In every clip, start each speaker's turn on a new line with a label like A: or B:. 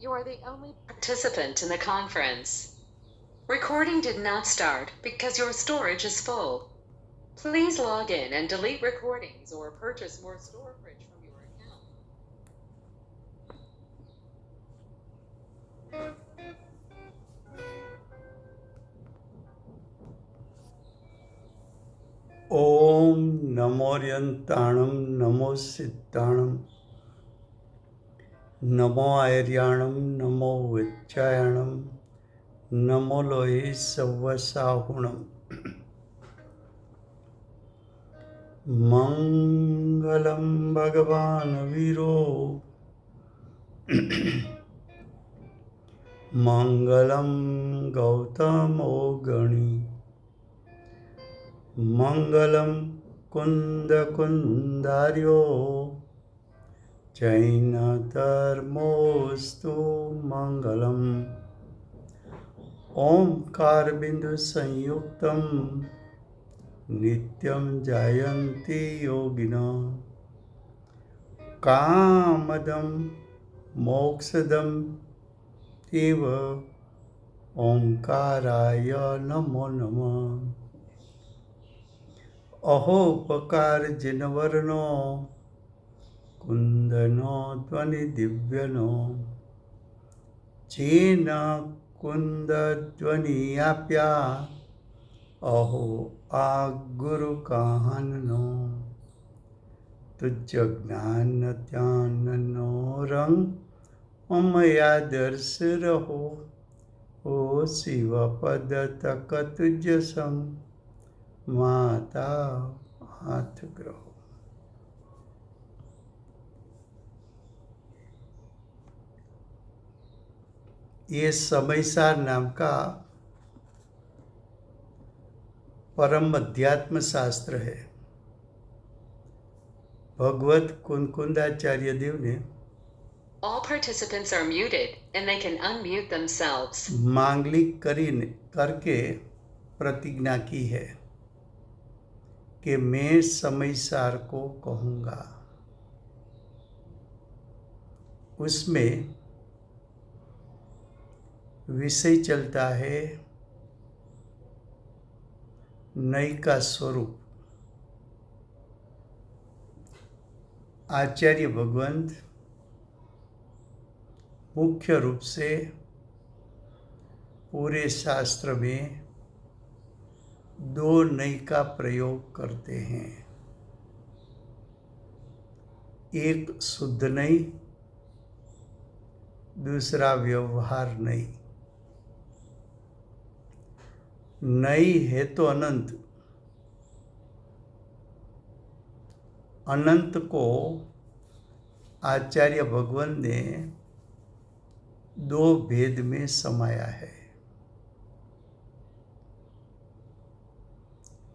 A: You are the only participant in the conference. Recording did not start because your storage is full. Please log in and delete recordings or purchase more storage from your account.
B: ओम नमोर्यंताणं नमो सिद्धाणं नमो आर्याणं नमो विच्चायणं नमो लोहे सव्वसाहुणं मंगलं भगवान् वीरो मंगलं गौतमो गणी मंगलं कुन्दकुन्दार्यो जैनधर्मोऽस्तु मंगलम् ओंकार बिंदु संयुक्तं नित्यं जायन्ति योगिनः कामदं मोक्षदं एव ओंकाराय नमो नमः अहोपकार जिनवर्णो कुंदनो ध्वनि दिव्यनो चेन कुंद ध्वनि आप्या अहो आ गुरु काहनो तुझ ज्ञान ध्यान रंग ममया दर्श रहो ओ शिव पद तक तुझ संग माता हाथ ग्रहो। ये समयसार नाम का परम अध्यात्म शास्त्र है। भगवत कुंकुंदाचार्य देव ने
A: All participants are muted and they can unmute themselves.
B: मांगलिक करके प्रतिज्ञा की है कि मैं समयसार को कहूँगा। उसमें विषय चलता है नई का स्वरूप। आचार्य भगवंत मुख्य रूप से पूरे शास्त्र में दो नई का प्रयोग करते हैं, एक शुद्ध नई, दूसरा व्यवहार नई। नई है तो अनंत, अनंत को आचार्य भगवान ने दो भेद में समाया है।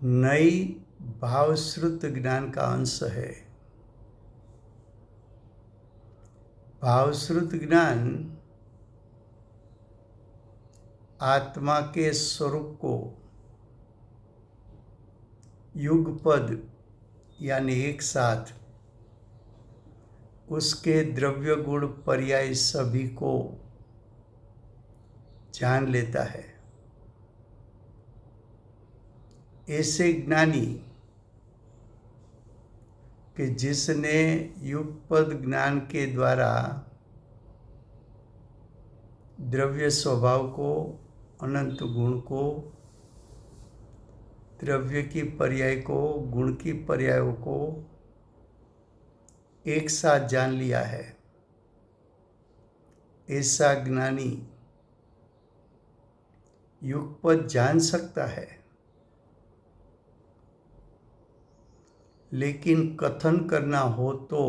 B: नई भावश्रुत ज्ञान का अंश है। भावश्रुत ज्ञान आत्मा के स्वरूप को युगपद यानी एक साथ उसके द्रव्य गुण पर्याय सभी को जान लेता है। ऐसे ज्ञानी कि जिसने युगपद ज्ञान के द्वारा द्रव्य स्वभाव को, अनंत गुण को, द्रव्य की पर्याय को, गुण की पर्यायों को एक साथ जान लिया है, ऐसा ज्ञानी युगपद जान सकता है, लेकिन कथन करना हो तो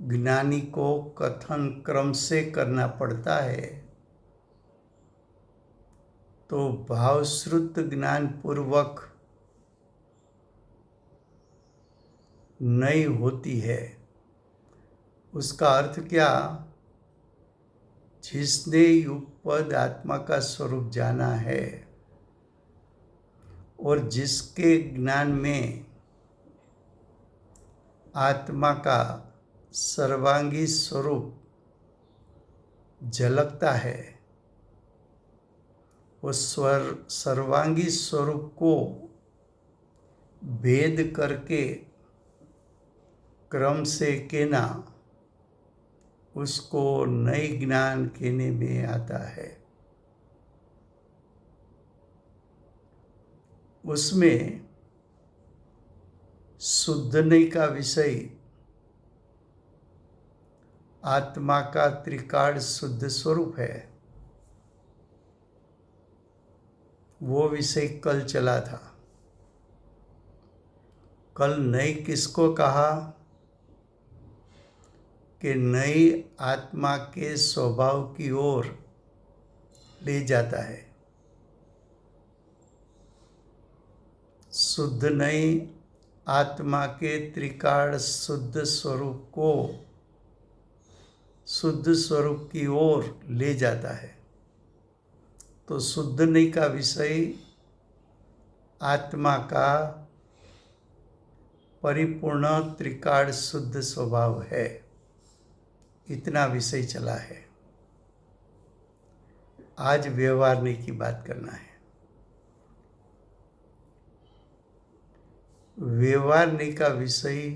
B: ज्ञानी को कथन क्रम से करना पड़ता है। तो भावश्रुत ज्ञान पूर्वक नई होती है। उसका अर्थ क्या? जिसने युगपद आत्मा का स्वरूप जाना है और जिसके ज्ञान में आत्मा का सर्वांगी स्वरूप झलकता है, वो सर्वांगी स्वरूप को भेद करके क्रम से कहना, उसको नई ज्ञान कहने में आता है। उसमें शुद्ध नई का विषय आत्मा का त्रिकाल शुद्ध स्वरूप है। वो विषय कल चला था। कल नई किसको कहा कि नई आत्मा के स्वभाव की ओर ले जाता है। शुद्ध नई आत्मा के त्रिकाल शुद्ध स्वरूप को शुद्ध स्वरूप की ओर ले जाता है। तो शुद्ध नई का विषय आत्मा का परिपूर्ण त्रिकाल शुद्ध स्वभाव है। इतना विषय चला है। आज व्यवहार नहीं की बात करना है। व्यवहार नहीं का विषय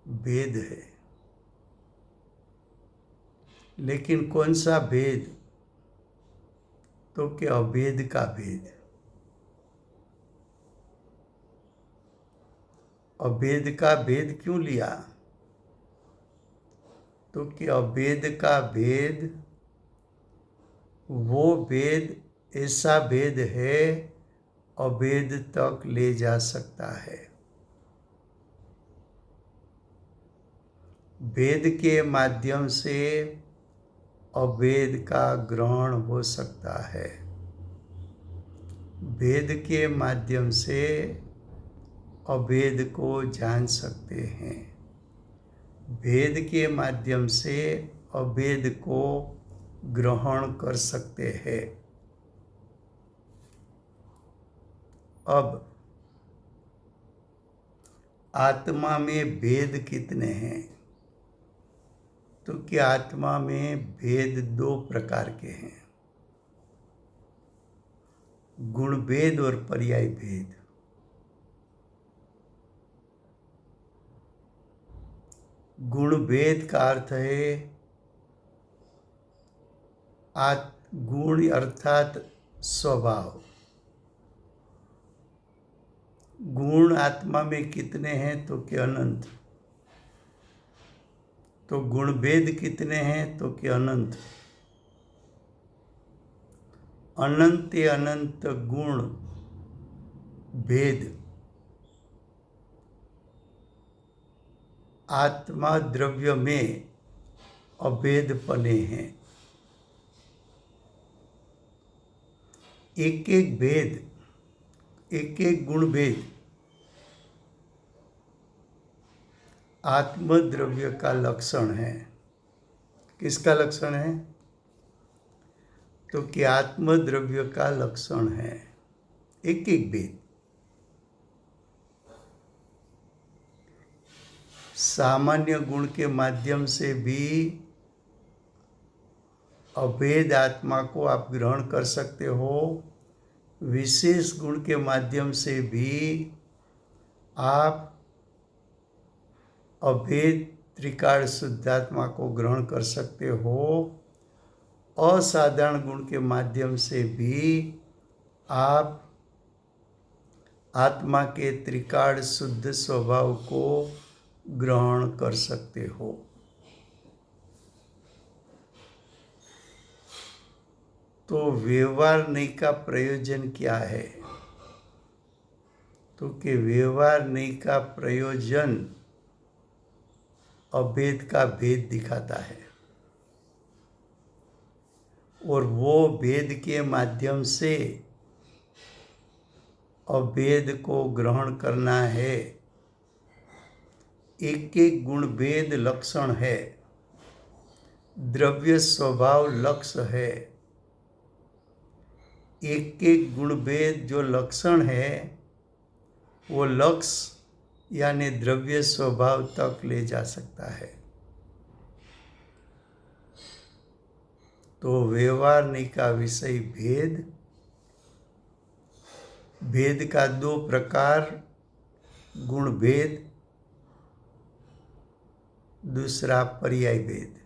B: भेद है, लेकिन कौन सा भेद? तो कि अभेद का भेद। अभेद का भेद क्यों लिया? तो कि अभेद का भेद वो भेद ऐसा भेद है अभेद तक ले जा सकता है। भेद के माध्यम से अभेद का ग्रहण हो सकता है। भेद के माध्यम से अभेद को जान सकते हैं। भेद के माध्यम से अभेद को ग्रहण कर सकते हैं। अब आत्मा में भेद कितने हैं? तो कि आत्मा में भेद दो प्रकार के हैं, गुण भेद और पर्याय भेद। गुण भेद का अर्थ है गुण अर्थात स्वभाव। गुण आत्मा में कितने हैं? तो कि अनंत। तो गुण भेद कितने हैं? तो कि अनंत। अनंत अनंत गुण भेद आत्मा द्रव्य में अभेद पने हैं। एक एक भेद, एक एक गुण भेद आत्मद्रव्य का लक्षण है। किसका लक्षण है? तो कि आत्मद्रव्य का लक्षण है एक एक भेद। सामान्य गुण के माध्यम से भी अभेद आत्मा को आप ग्रहण कर सकते हो। विशेष गुण के माध्यम से भी आप अभेद त्रिकाल शुद्धात्मा को ग्रहण कर सकते हो। असाधारण गुण के माध्यम से भी आप आत्मा के त्रिकाल शुद्ध स्वभाव को ग्रहण कर सकते हो। तो व्यवहार नहीं का प्रयोजन क्या है? तो कि व्यवहार नहीं का प्रयोजन अभेद का भेद दिखाता है, और वो भेद के माध्यम से अभेद को ग्रहण करना है। एक एक गुण भेद लक्षण है, द्रव्य स्वभाव लक्ष्य है। एक एक गुण भेद जो लक्षण है वो लक्ष्य यानी द्रव्य स्वभाव तक ले जा सकता है। तो व्यवहार नहीं का विषय भेद। भेद का दो प्रकार, गुण भेद, दूसरा पर्याय भेद।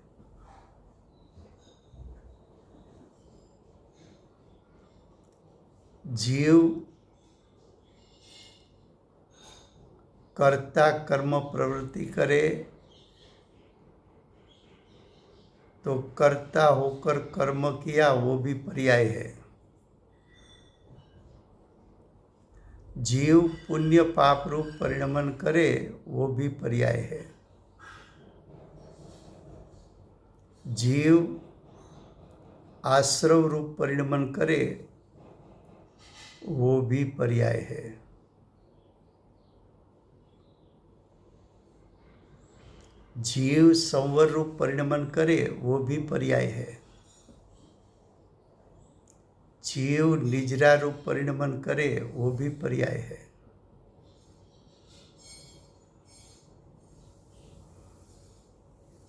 B: जीव कर्ता कर्म प्रवृत्ति करे तो कर्ता होकर कर्म किया, वो भी पर्याय है। जीव पुण्य पाप रूप परिणमन करे, वो भी पर्याय है। जीव आश्रव रूप परिणमन करे, वो भी पर्याय है। जीव संवर रूप परिणमन करे, वो भी पर्याय है। जीव निजरा रूप परिणमन करे, वो भी पर्याय है।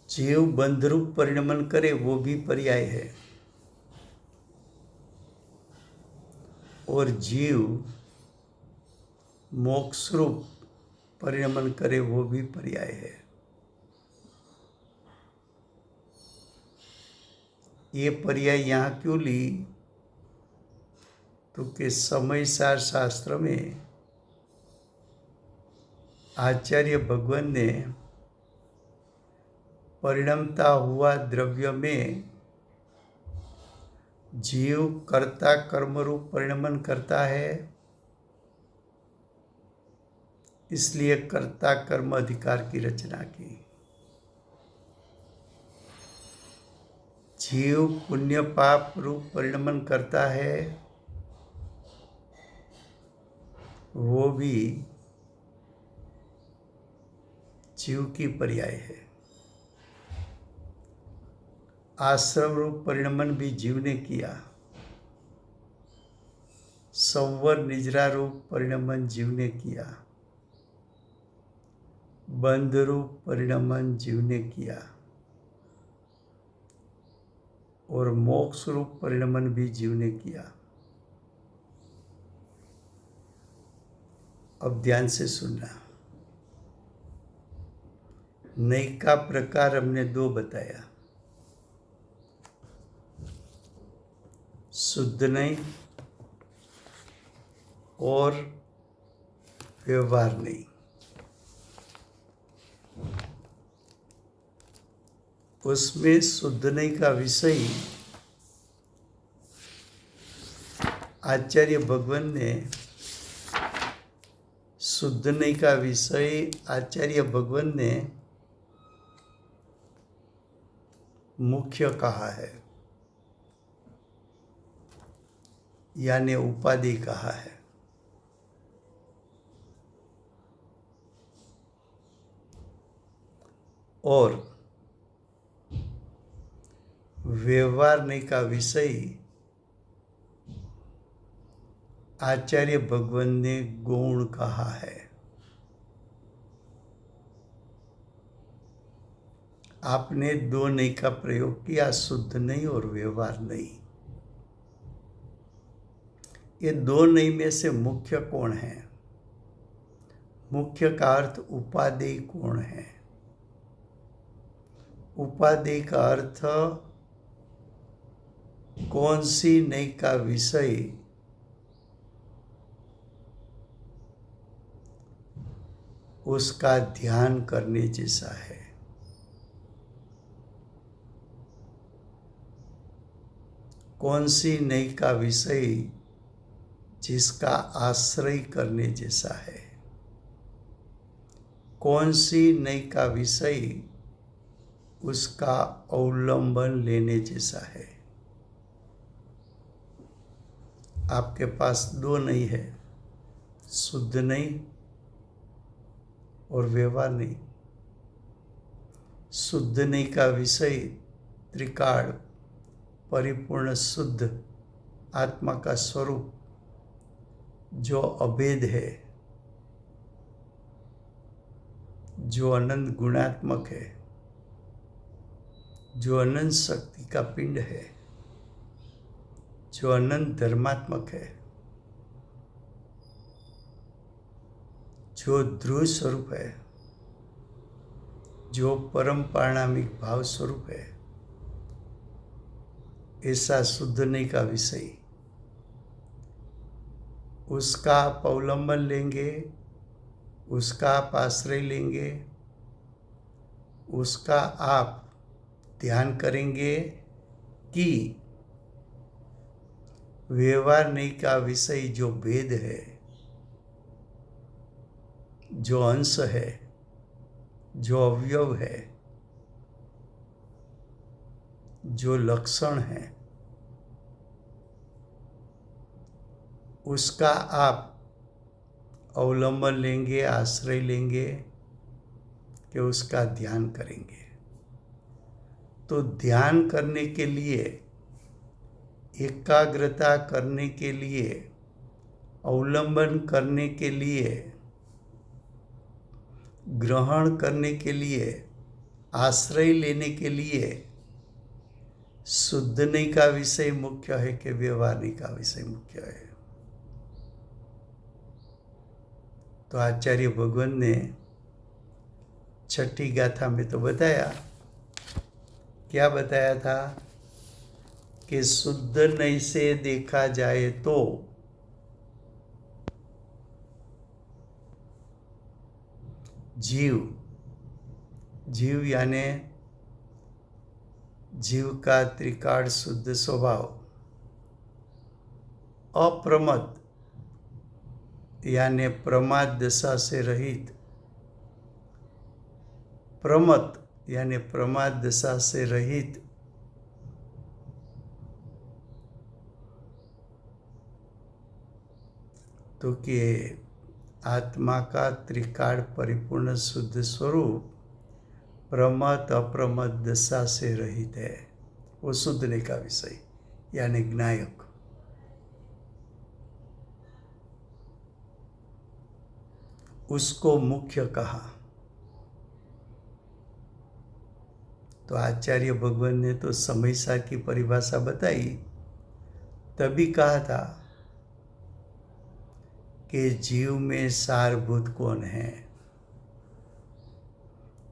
B: जीव बंध रूप परिणमन करे, वो भी पर्याय है। और जीव मोक्ष रूप परिणमन करे, वो भी पर्याय है। ये पर्याय यहाँ क्यों ली? तो कि समयसार शास्त्र में आचार्य भगवान ने परिणमता हुआ द्रव्य में जीव कर्ता कर्म रूप परिणमन करता है, इसलिए कर्ता कर्म अधिकार की रचना की। जीव पुण्य पाप रूप परिणमन करता है, वो भी जीव की पर्याय है। आश्रम रूप परिणमन भी जीव ने किया। संवर निजरा रूप परिणमन जीव ने किया। बंध रूप परिणमन जीव ने किया। और मोक्ष रूप परिणमन भी जीव ने किया। अब ध्यान से सुनना। नई का प्रकार हमने दो बताया, शुद्ध नई और व्यवहार नई। उसमें शुद्ध नई का विषय आचार्य भगवान ने शुद्ध नई का विषय आचार्य भगवान ने मुख्य कहा है, यानी उपाधि कहा है। और व्यवहार नहीं का विषय आचार्य भगवान ने गौण कहा है। आपने दो नहीं का प्रयोग किया, शुद्ध नहीं और व्यवहार नहीं। ये दो नहीं में से मुख्य कौन है? मुख्य का अर्थ उपादेय कौन है? उपादेय का अर्थ कौन सी नहीं का विषय उसका ध्यान करने जैसा है। कौन सी नई का विषय जिसका आश्रय करने जैसा है। कौन सी नई का विषय उसका अवलंबन लेने जैसा है। आपके पास दो नहीं है, शुद्ध नहीं और व्यवहार नहीं। शुद्ध नहीं का विषय त्रिकाल परिपूर्ण शुद्ध आत्मा का स्वरूप जो अभेद है, जो अनंत गुणात्मक है, जो अनंत शक्ति का पिंड है, जो अनंत धर्मात्मक है, जो ध्रुव स्वरूप है, जो परम पारणामिक भाव स्वरूप है, ऐसा शुद्धने का विषय, उसका आप अवलंबन लेंगे, उसका आप आश्रय लेंगे, उसका आप ध्यान करेंगे कि व्यवहार नहीं का विषय जो भेद है, जो अंश है, जो अवयव है, जो लक्षण है, उसका आप अवलंबन लेंगे, आश्रय लेंगे कि उसका ध्यान करेंगे। तो ध्यान करने के लिए, एकाग्रता करने के लिए, अवलंबन करने के लिए, ग्रहण करने के लिए, आश्रय लेने के लिए शुद्धने का विषय मुख्य है कि व्यवहारने का विषय मुख्य है। तो आचार्य भगवान ने छठी गाथा में तो बताया, क्या बताया था कि शुद्ध नहीं से देखा जाए तो जीव यानी जीव का त्रिकाल शुद्ध स्वभाव, अप्रमद यानी प्रमाद दशा से रहित, प्रमत यानी प्रमाद दशा से रहित, तो कि आत्मा का त्रिकाल परिपूर्ण शुद्ध स्वरूप प्रमत अप्रमत दशा से रहित है, वो शुद्धने का विषय यानी ज्ञायक। उसको मुख्य कहा। तो आचार्य भगवान ने तो समयसा की परिभाषा बताई, तभी कहा था कि जीव में सारभूत कौन है,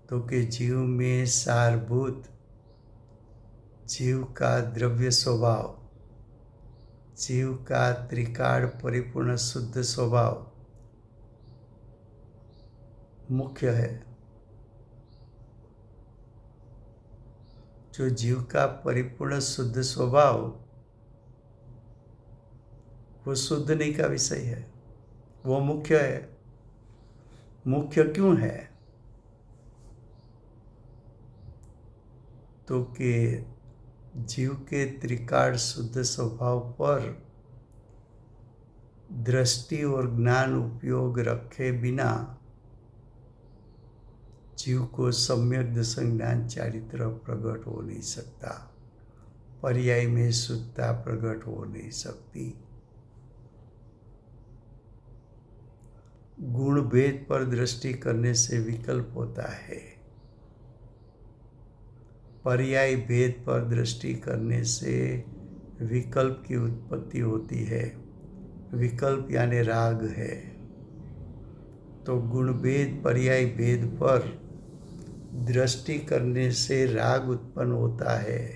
B: तो कि जीव में सारभूत जीव का द्रव्य स्वभाव, जीव का त्रिकाल परिपूर्ण शुद्ध स्वभाव मुख्य है। जो जीव का परिपूर्ण शुद्ध स्वभाव, वो शुद्धने का विषय है, वो मुख्य है। मुख्य क्यों है? तो कि जीव के त्रिकाल शुद्ध स्वभाव पर दृष्टि और ज्ञान उपयोग रखे बिना जीव को सम्यक दर्शन ज्ञान चारित्र प्रकट हो नहीं सकता, पर्याय में शुद्धता प्रकट हो नहीं सकती। गुण भेद पर दृष्टि करने से विकल्प होता है, पर्याय भेद पर दृष्टि करने से विकल्प की उत्पत्ति होती है। विकल्प यानी राग है। तो गुण भेद पर्याय भेद पर दृष्टि करने से राग उत्पन्न होता है।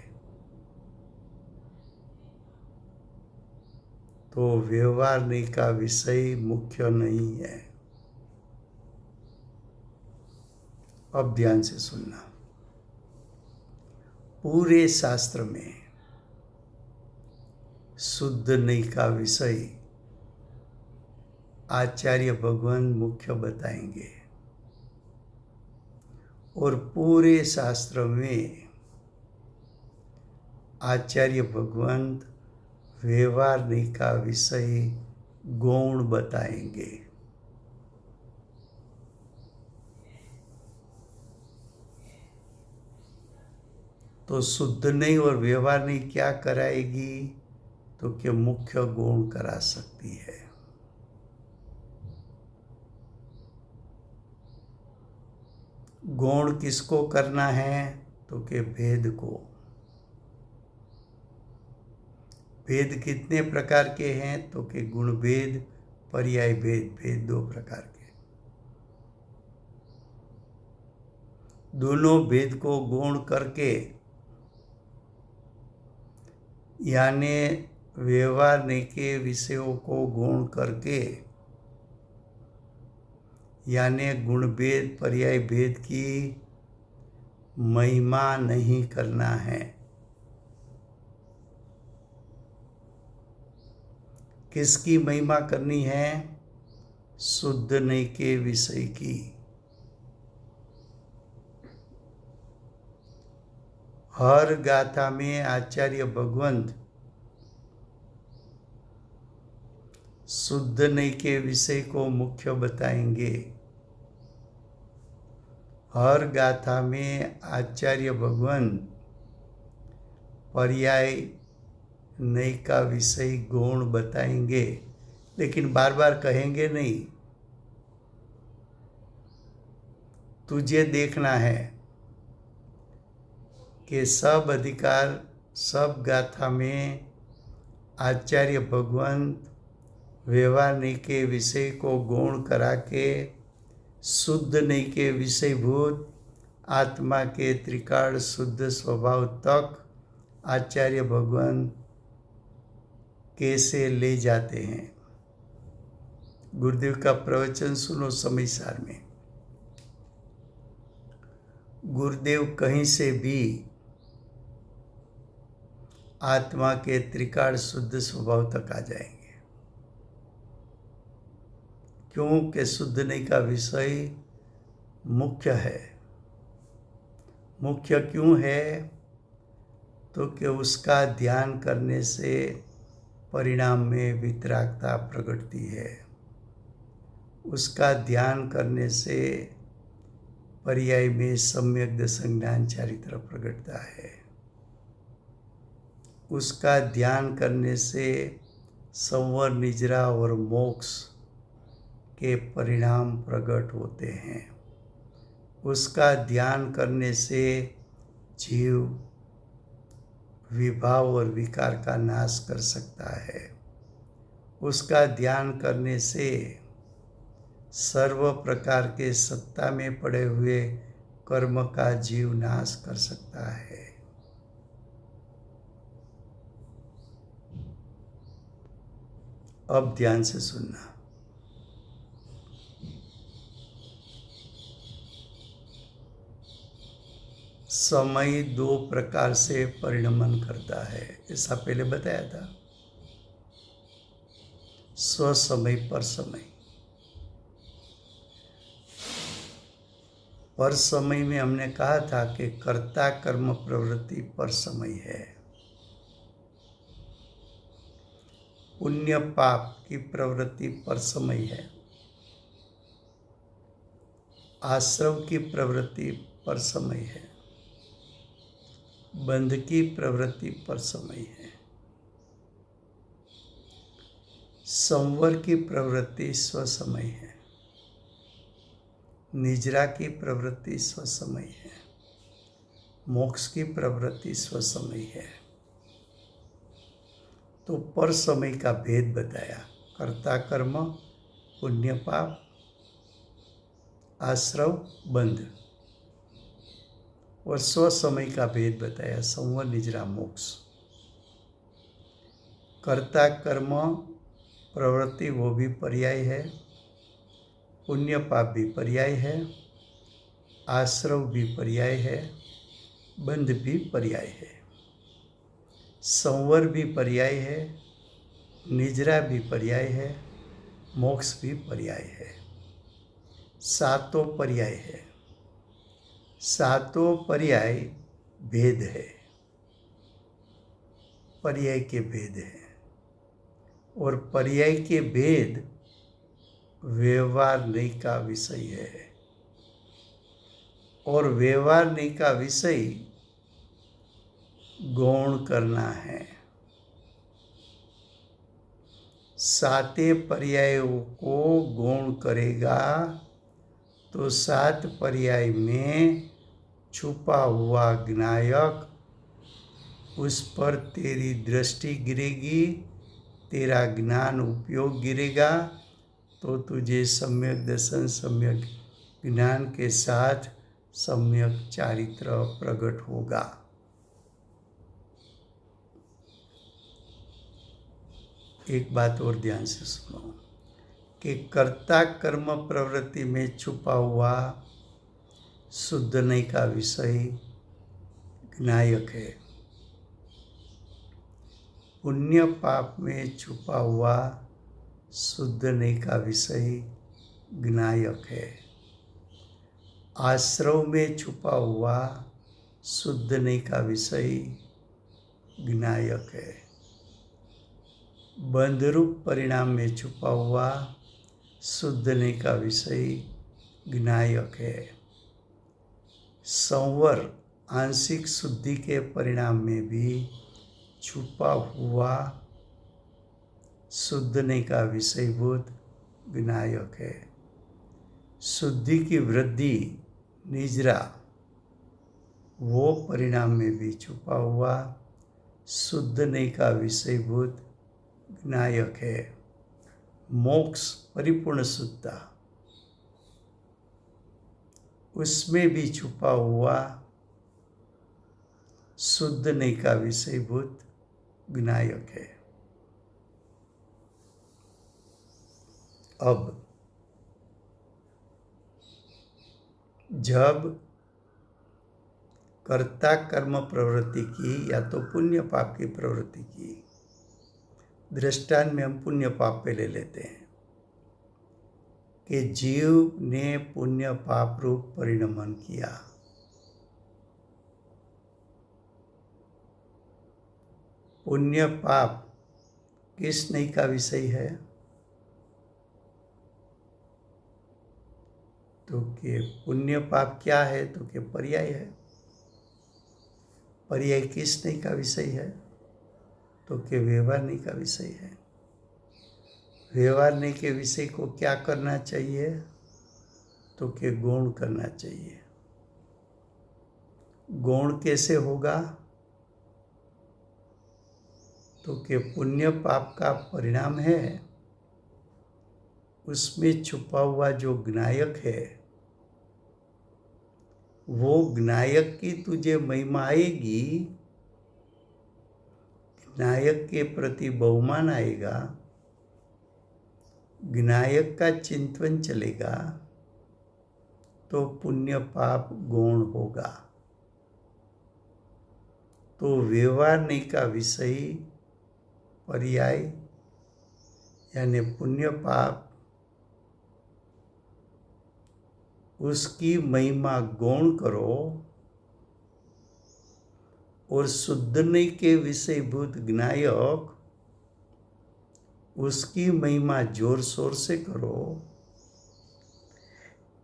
B: तो व्यवहारने का विषय मुख्य नहीं है। अब ध्यान से सुनना। पूरे शास्त्र में शुद्ध नहीं का विषय आचार्य भगवान मुख्य बताएंगे, और पूरे शास्त्र में आचार्य भगवान व्यवहारने का विषय गौण बताएंगे। तो शुद्ध नहीं और व्यवहार नहीं क्या कराएगी? तो क्या मुख्य गौण करा सकती है। गौण किसको करना है? तो के भेद को। भेद कितने प्रकार के हैं? तो कि गुण भेद, पर्याय भेद, भेद 2 प्रकार के। दोनों भेद को गौण करके यानी व्यवहार के विषयों को गौण करके यानी गुण भेद, पर्याय भेद की महिमा नहीं करना है। किसकी महिमा करनी है? शुद्ध नैके विषय की। हर गाथा में आचार्य भगवंत शुद्ध नैके विषय को मुख्य बताएंगे। हर गाथा में आचार्य भगवंत पर्याय नैका विषय गौण बताएंगे, लेकिन बार बार कहेंगे नहीं। तुझे देखना है कि सब अधिकार, सब गाथा में आचार्य भगवंत व्यवहार नैके विषय को गौण करा के शुद्ध नैके विषयभूत आत्मा के त्रिकाल शुद्ध स्वभाव तक आचार्य भगवंत कैसे ले जाते हैं। गुरुदेव का प्रवचन सुनो समय सार में। गुरुदेव कहीं से भी आत्मा के त्रिकाल शुद्ध स्वभाव तक आ जाएंगे। क्योंकि शुद्ध नैका विषय मुख्य है। मुख्य क्यों है? तो कि उसका ध्यान करने से परिणाम में वितरागता प्रगटती है। उसका ध्यान करने से पर्याय में सम्यक दशज्ञान चारित्र प्रगटता है। उसका ध्यान करने से संवर, निजरा और मोक्ष के परिणाम प्रकट होते हैं। उसका ध्यान करने से जीव विभाव और विकार का नाश कर सकता है। उसका ध्यान करने से सर्व प्रकार के सत्ता में पड़े हुए कर्म का जीव नाश कर सकता है। अब ध्यान से सुनना। समय 2 प्रकार से परिणमन करता है, ऐसा पहले बताया था। स्वसमय, पर समय। पर समय में हमने कहा था कि कर्ता कर्म प्रवृत्ति पर समय है। पुण्य पाप की प्रवृत्ति पर समय है। आश्रव की प्रवृत्ति पर समय है। बंध की प्रवृत्ति पर समय है। संवर की प्रवृत्ति स्वसमय है। निजरा की प्रवृत्ति स्वसमय है। मोक्ष की प्रवृत्ति स्वसमय है। तो पर समय का भेद बताया। कर्ता कर्म, पुण्य पाप, आश्रव, बंध। और स्वसमय का भेद बताया। संवर, निजरा, मोक्ष। कर्ता कर्म प्रवृत्ति वो भी पर्याय है। पुण्य पाप भी पर्याय है। आश्रव भी पर्याय है। बंध भी पर्याय है। संवर भी पर्याय है। निजरा भी पर्याय है। मोक्ष भी पर्याय है। सातों पर्याय है। सातों पर्याय भेद है। पर्याय के भेद है। और पर्याय के भेद व्यवहार नैका विषय है। और व्यवहार नैका विषय गौण करना है। साते पर्यायों को गौण करेगा तो 7 पर्याय में छुपा हुआ ज्ञायक उस पर तेरी दृष्टि गिरेगी, तेरा ज्ञान उपयोग गिरेगा, तो तुझे सम्यक दर्शन, सम्यक ज्ञान के साथ सम्यक चारित्र प्रकट होगा। एक बात और ध्यान से सुनो कि कर्ता कर्म प्रवृत्ति में छुपा हुआ शुद्ध नहीं का विषय ज्ञायक है। पुण्य पाप में छुपा हुआ शुद्ध नहीं का विषय ज्ञायक है। आश्रव में छुपा हुआ शुद्ध नहीं का विषय ज्ञायक है। बंधरूप परिणाम में छुपा हुआ शुद्ध नहीं का विषय ज्ञायक है। संवर आंशिक शुद्धि के परिणाम में भी छुपा हुआ शुद्ध नहीं का विषयभूत विनायक है। शुद्धि की वृद्धि निजरा वो परिणाम में भी छुपा हुआ शुद्ध नहीं का विषयभूत विनायक है। मोक्ष परिपूर्ण शुद्धता उसमें भी छुपा हुआ शुद्ध नहीं का विषयभूत विनायक है। अब जब कर्ता कर्म प्रवृत्ति की या तो पुण्य पाप की प्रवृत्ति की, दृष्टांत में हम पुण्य पाप पे ले लेते हैं कि जीव ने पुण्य पाप रूप परिणमन किया। पुण्य पाप किस नहीं का विषय है? तो कि पुण्य पाप क्या है? तो कि पर्याय है। पर्याय किस नहीं का विषय है? तो कि व्यवहार नहीं का विषय है। व्यवहार नहीं के विषय को क्या करना चाहिए? तो कि गौण करना चाहिए। गौण कैसे होगा? तो कि पुण्य पाप का परिणाम है, उसमें छुपा हुआ जो ज्ञायक है, वो ज्ञायक की तुझे महिमा आएगी, ज्ञायक के प्रति बहुमान आएगा, ज्ञायक का चिंतन चलेगा, तो पुण्य पाप गौण होगा। तो व्यवहार नहीं का विषय पर्याय यानी पुण्य पाप उसकी महिमा गौण करो और शुद्ध नहीं के विषयभूत ज्ञायक उसकी महिमा जोर शोर से करो।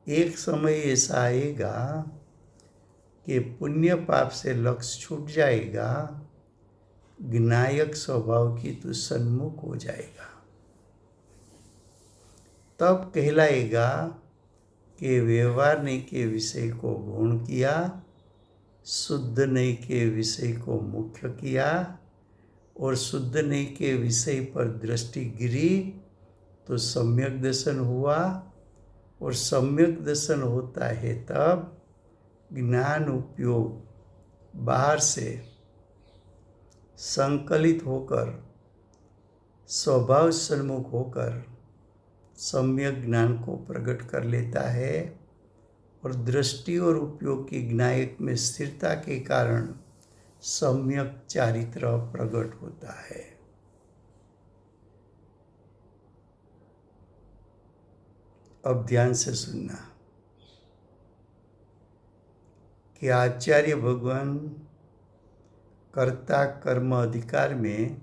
B: एक समय ऐसा आएगा कि पुण्य पाप से लक्ष्य छूट जाएगा, ज्ञायक स्वभाव की तू सन्मुख हो जाएगा। तब कहलाएगा कि व्यवहार नहीं के विषय को गौण किया, शुद्ध नहीं के विषय को मुख्य किया और शुद्ध नहीं के विषय पर दृष्टि गिरी तो सम्यक दर्शन हुआ। और सम्यक दर्शन होता है तब ज्ञान उपयोग बाहर से संकलित होकर स्वभाव सन्मुख होकर सम्यक ज्ञान को प्रकट कर लेता है और दृष्टि और उपयोग की ज्ञायक में स्थिरता के कारण सम्यक चारित्र प्रकट होता है। अब ध्यान से सुनना कि आचार्य भगवान कर्ता कर्म अधिकार में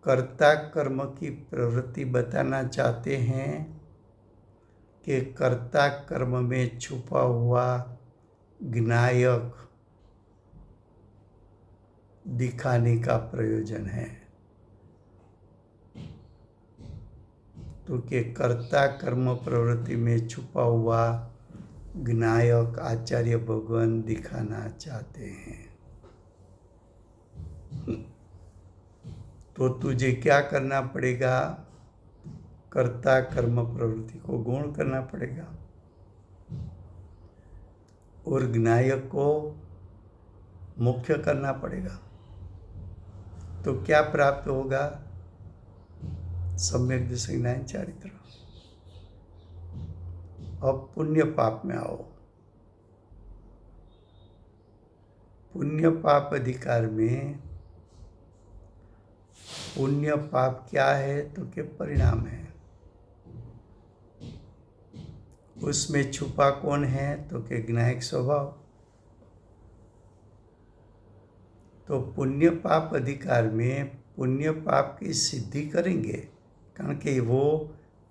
B: कर्ता कर्म की प्रवृत्ति बताना चाहते हैं कि कर्ता कर्म में छुपा हुआ ज्ञायक दिखाने का प्रयोजन है। तो कि कर्ता कर्म प्रवृत्ति में छुपा हुआ ज्ञायक आचार्य भगवान दिखाना चाहते हैं। तो तुझे क्या करना पड़ेगा? कर्ता कर्म प्रवृत्ति को गौण करना पड़ेगा और ज्ञायक को मुख्य करना पड़ेगा। तो क्या प्राप्त होगा? सम्यक दृष्टि ज्ञान चारित्र। अब पुण्य पाप में आओ। पुण्य पाप अधिकार में पुण्य पाप क्या है? तो के परिणाम है। उसमें छुपा कौन है? तो के ज्ञायक स्वभाव। तो पुण्य पाप अधिकार में पुण्य पाप की सिद्धि करेंगे, कारण कि वो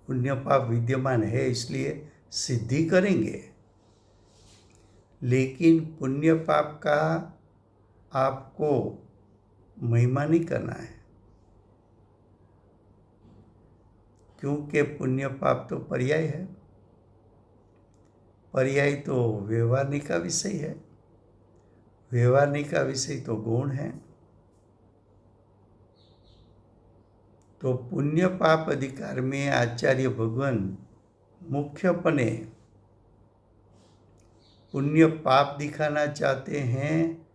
B: पुण्य पाप विद्यमान है इसलिए सिद्धि करेंगे। लेकिन पुण्य पाप का आपको महिमा नहीं करना है, क्योंकि पुण्य पाप तो पर्याय है। पर्याय तो व्यवहारिक का विषय है, व्यवहारिक का विषय तो गुण है। तो पुण्य पाप अधिकार में आचार्य भगवान मुख्यपने पुण्य पाप दिखाना चाहते हैं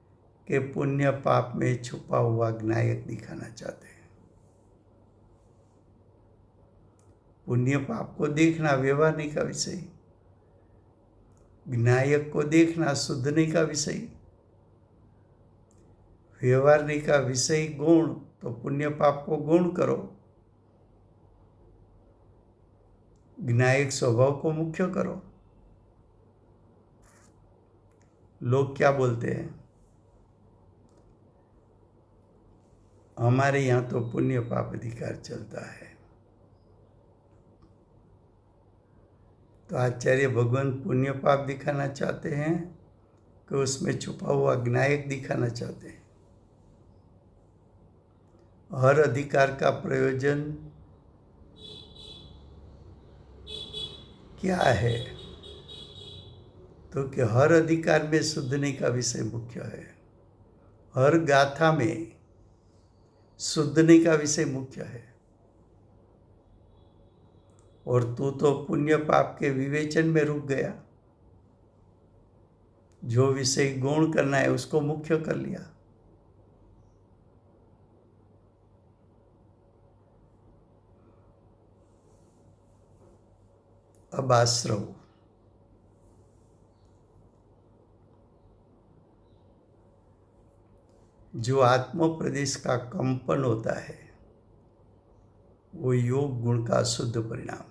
B: कि पुण्य पाप में छुपा हुआ ज्ञायक दिखाना चाहते हैं। पुण्य पाप को देखना व्यवहारिक का विषय, ज्ञायक को देखना शुद्धने का विषय। व्यवहारिक का विषय गुण, तो पुण्य पाप को गुण करो, ज्ञायक स्वभाव को मुख्य करो। लोग क्या बोलते हैं? हमारे यहाँ तो पुण्य पाप अधिकार चलता है। तो आचार्य भगवान पुण्य पाप दिखाना चाहते हैं कि उसमें छुपा हुआ ज्ञायक दिखाना चाहते हैं। हर अधिकार का प्रयोजन क्या है? तो कि हर अधिकार में शुद्धने का विषय मुख्य है, हर गाथा में शुद्धने का विषय मुख्य है। और तू तो पुण्य पाप के विवेचन में रुक गया, जो विषय गौण करना है उसको मुख्य कर लिया। अब आश्रव, जो आत्म प्रदेश का कंपन होता है वो योग गुण का शुद्ध परिणाम,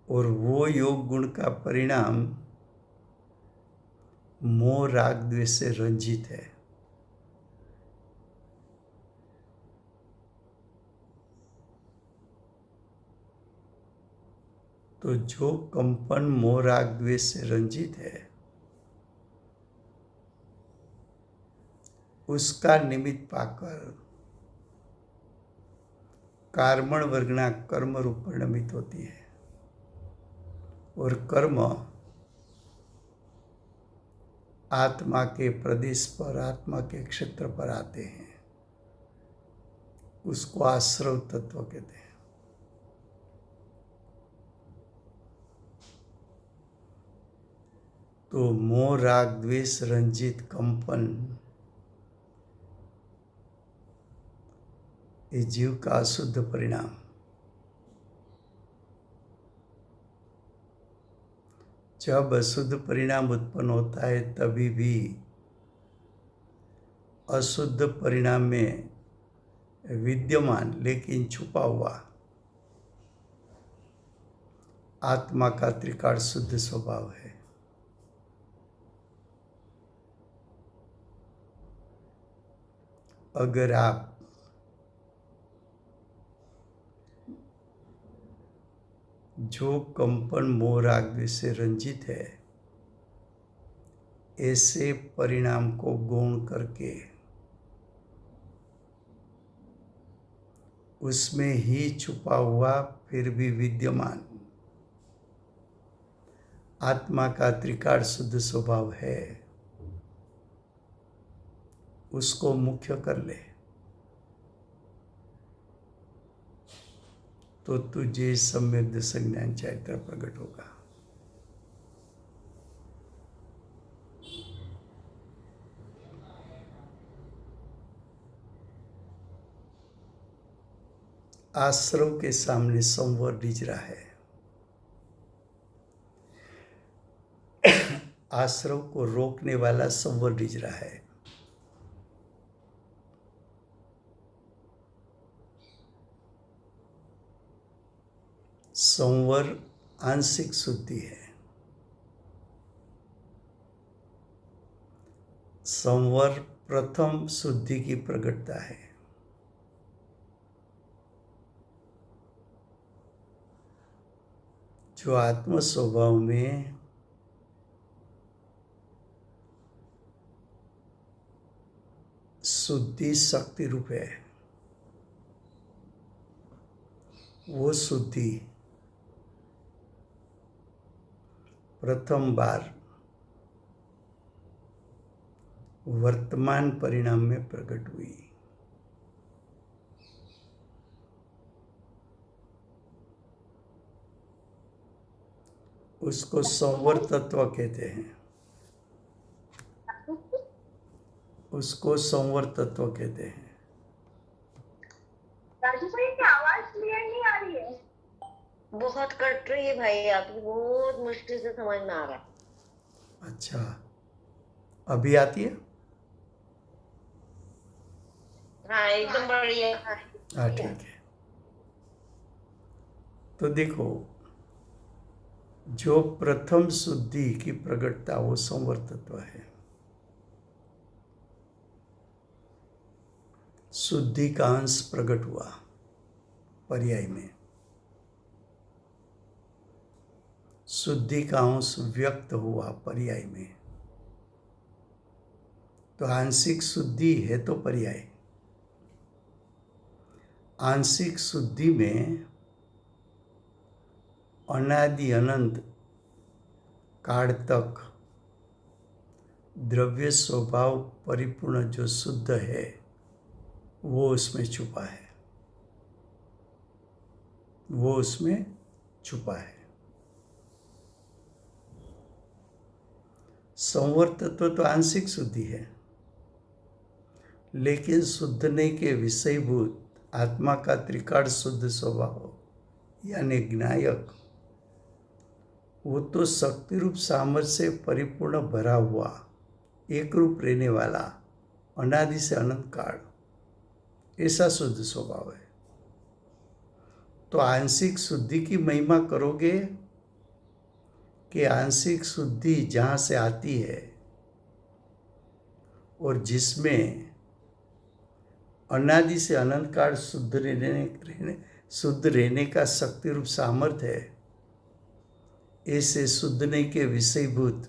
B: और वो योग गुण का परिणाम मोह राग द्वेष से रंजित है। तो जो कंपन मोह राग द्वेष से रंजित है उसका निमित्त पाकर कर्मण वर्गना कर्म रूप परिणमित होती है, और कर्म आत्मा के प्रदेश पर, आत्मा के क्षेत्र पर आते हैं। उसको आश्रव तत्व कहते हैं। तो मोह राग द्वेष रंजित कंपन ये जीव का अशुद्ध परिणाम। जब अशुद्ध परिणाम उत्पन्न होता है तभी भी अशुद्ध परिणाम में विद्यमान लेकिन छुपा हुआ आत्मा का त्रिकाल शुद्ध स्वभाव है। अगर आप जो कंपन मोह राग द्वेष से रंजित है ऐसे परिणाम को गौण करके उसमें ही छुपा हुआ फिर भी विद्यमान आत्मा का त्रिकाल शुद्ध स्वभाव है, उसको मुख्य कर ले तो तुझे सम्यक दशक ज्ञान चैत्र प्रकट होगा। आश्रव के सामने संवर रिझ रहा है। आश्रव को रोकने वाला संवर रिझ रहा है। संवर आंशिक शुद्धि है। संवर प्रथम शुद्धि की प्रकटता है। जो आत्म स्वभाव में शुद्धि शक्ति रूप है, वो शुद्धि प्रथम बार वर्तमान परिणाम में प्रकट हुई। उसको संवर तत्व कहते हैं। उसको संवर तत्व कहते हैं।
C: राजू भाई की आवाज क्लियर नहीं आ रही है। बहुत कट रही है भाई, आपकी बहुत मुश्किल से समझ में आ रहा है।
B: अच्छा, अभी आती है?
C: हाँ एकदम बढ़िया।
B: हाँ ठीक है। तो देखो, जो प्रथम शुद्धि की प्रकटता वो संवर तत्व है। शुद्धि का अंश प्रकट हुआ पर्याय में, शुद्धि का अंश व्यक्त हुआ पर्याय में। तो आंशिक शुद्धि है तो पर्याय। आंशिक शुद्धि में अनादि अनंत काल तक द्रव्य स्वभाव परिपूर्ण जो शुद्ध है वो उसमें छुपा है। वो उसमें छुपा है। संवर तत्व तो आंशिक शुद्धि है, लेकिन शुद्धने के विषयभूत आत्मा का त्रिकाल शुद्ध स्वभाव यानी ज्ञायक, वो तो शक्ति रूप सामर्थ्य से परिपूर्ण भरा हुआ एक रूप रहने वाला अनादि से अनंत काल, ऐसा शुद्ध स्वभाव है। तो आंशिक शुद्धि की महिमा करोगे कि आंशिक शुद्धि जहाँ से आती है और जिसमें अनादि से अनंत काल शुद्ध रहने का शक्ति रूप सामर्थ्य है, ऐसे शुद्धने के विषयभूत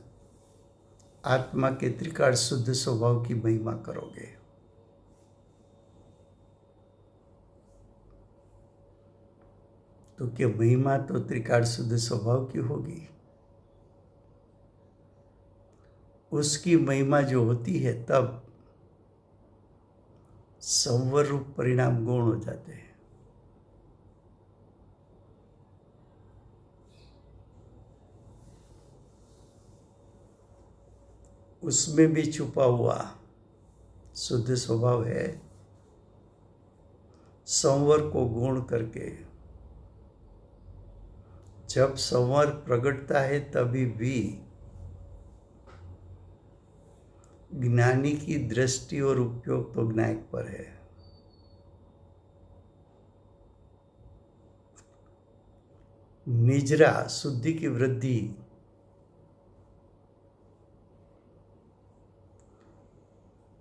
B: आत्मा के त्रिकाल शुद्ध स्वभाव की महिमा करोगे। तो क्या महिमा तो त्रिकाल शुद्ध स्वभाव की होगी। उसकी महिमा जो होती है तब संवर रूप परिणाम गौण हो जाते हैं। उसमें भी छुपा हुआ शुद्ध स्वभाव है। संवर को गौण करके जब संवर प्रकटता है तभी भी ज्ञानी की दृष्टि और उपयोग तो ज्ञायक पर है। निजरा शुद्धि की वृद्धि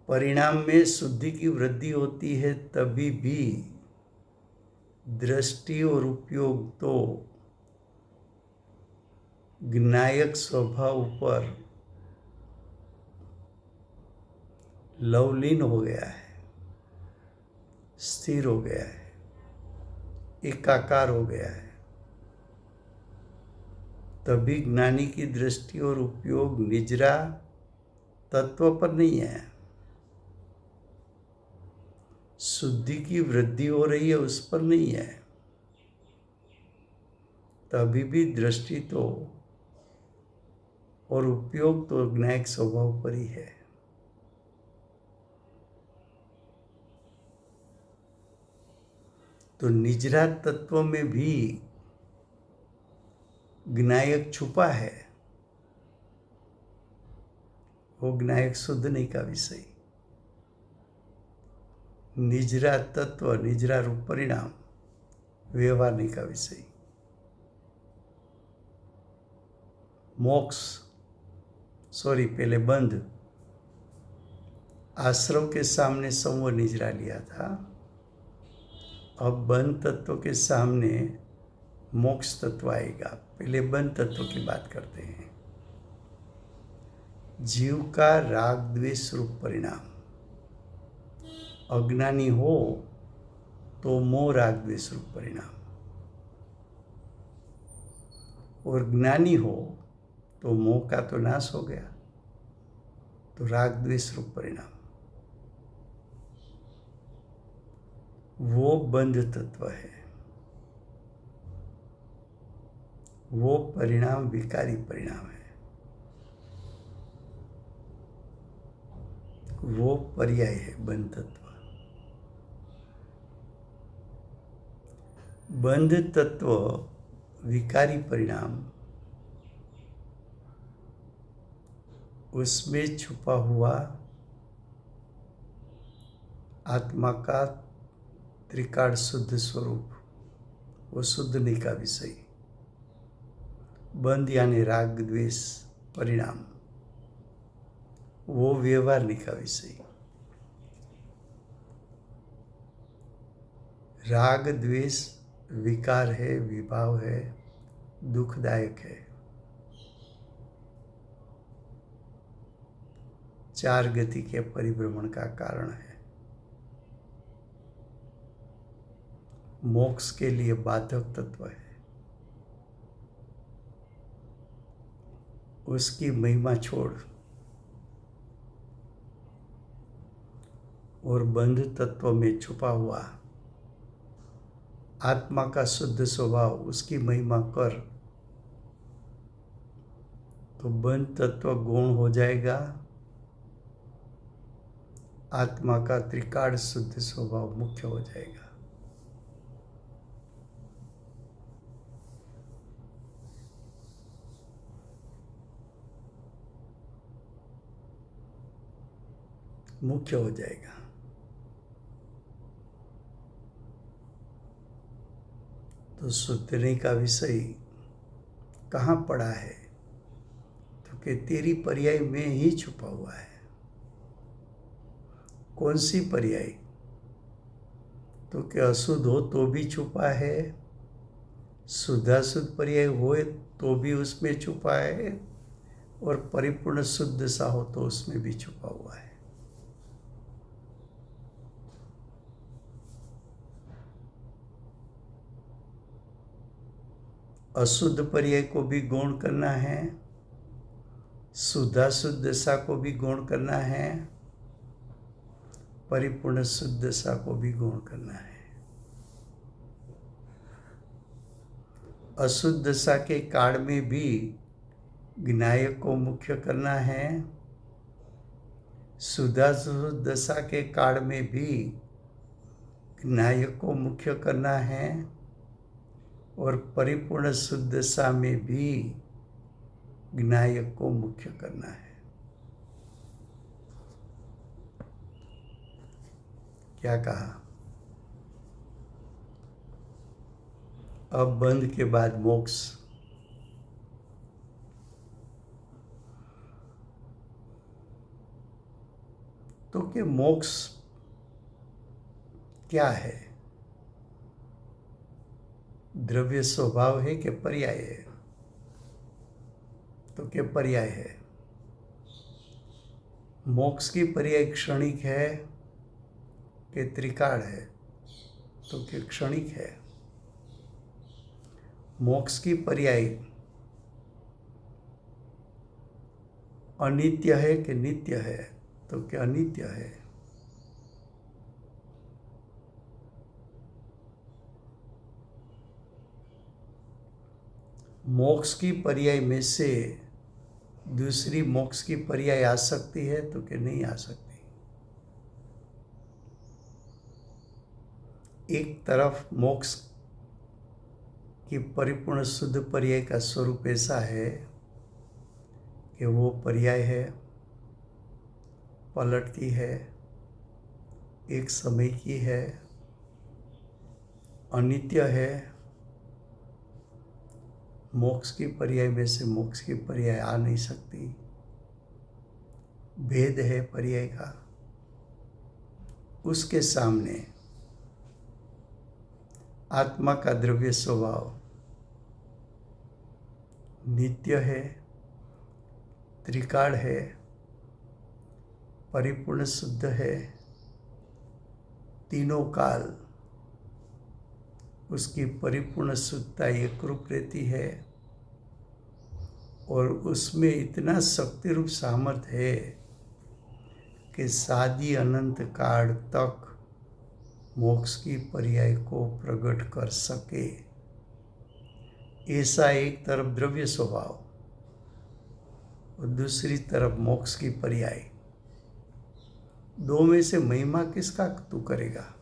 B: परिणाम में शुद्धि की वृद्धि होती है, तभी भी दृष्टि और उपयोग तो ज्ञायक स्वभाव पर लवलीन हो गया है, स्थिर हो गया है, एकाकार हो गया है। तभी ज्ञानी की दृष्टि और उपयोग निजरा तत्व पर नहीं है, शुद्धि की वृद्धि हो रही है उस पर नहीं है, तभी भी दृष्टि तो और उपयोग तो ज्ञायक स्वभाव पर ही है। तो निजरा तत्व में भी ज्ञायक छुपा है, वो ज्ञायक शुद्ध नहीं का विषय। निजरा तत्व, निजरा रूप परिणाम, व्यवहार नहीं का विषय। मोक्ष पहले बंध, आश्रव के सामने समूह निजरा लिया था, अब बंध तत्व के सामने मोक्ष तत्व आएगा। पहले बंध तत्व की बात करते हैं। जीव का राग द्वेष रूप परिणाम, अज्ञानी हो तो मोह राग द्वेष रूप परिणाम, और ज्ञानी हो तो मोह का तो नाश हो गया, तो राग द्वेष रूप परिणाम। वो बंध तत्व है, वो परिणाम विकारी परिणाम है, वो पर्याय है बंध तत्व। बंध तत्व विकारी परिणाम, उसमें छुपा हुआ आत्मा का त्रिकाल शुद्ध स्वरूप, वो शुद्ध नहीं का विषय। बंध यानी राग द्वेष परिणाम, वो व्यवहार नहीं का विषय। राग द्वेष विकार है, विभाव है, दुखदायक है। चार गति के परिभ्रमण का कारण है, मोक्ष के लिए बाधक तत्व है। उसकी महिमा छोड़ और बंध तत्व में छुपा हुआ आत्मा का शुद्ध स्वभाव, उसकी महिमा कर, तो बंध तत्व गौण हो जाएगा, आत्मा का त्रिकाल शुद्ध स्वभाव मुख्य हो जाएगा। मुख्य हो जाएगा। तो सुधरने का विषय कहाँ पड़ा है, तो कि तेरी पर्याय में ही छुपा हुआ है। कौन सी पर्याय, तो कि अशुद्ध हो तो भी छुपा है, शुद्धाशुद्ध पर्याय हो तो भी उसमें छुपा है, और परिपूर्ण शुद्ध सा हो तो उसमें भी छुपा हुआ है। अशुद्ध पर्याय को भी गौण करना है, शुद्धाशुद्ध दशा को भी गौण करना है, परिपूर्ण शुद्ध दशा को भी गौण करना है। अशुद्ध दशा के काल में भी ज्ञायक को मुख्य करना है, शुद्धाशुद्ध दशा के काल में भी ज्ञायक को मुख्य करना है, और परिपूर्ण शुद्ध दशा में भी ज्ञायक को मुख्य करना है। क्या कहा? अब बंध के बाद मोक्ष। तो कि मोक्ष क्या है? द्रव्य स्वभाव है कि पर्याय है? तो क्या पर्याय है? मोक्ष की पर्याय क्षणिक है कि त्रिकाल है? तो क्या क्षणिक है। मोक्ष की पर्याय अनित्य है कि नित्य है? तो क्या अनित्य है। मोक्ष की पर्याय में से दूसरी मोक्ष की पर्याय आ सकती है तो कि नहीं आ सकती। एक तरफ मोक्ष की परिपूर्ण शुद्ध पर्याय का स्वरूप ऐसा है कि वो पर्याय है, पलटती है, एक समय की है, अनित्य है। मोक्ष की पर्याय में से मोक्ष की पर्याय आ नहीं सकती, भेद है पर्याय का। उसके सामने आत्मा का द्रव्य स्वभाव नित्य है, त्रिकाल है, परिपूर्ण शुद्ध है, तीनों काल उसकी परिपूर्ण शुद्धता एक रूप रहती है और उसमें इतना शक्ति रूप सामर्थ्य है कि सादी अनंत काल तक मोक्ष की पर्याय को प्रकट कर सके। ऐसा एक तरफ द्रव्य स्वभाव और दूसरी तरफ मोक्ष की पर्याय, दो में से महिमा किसका तू करेगा?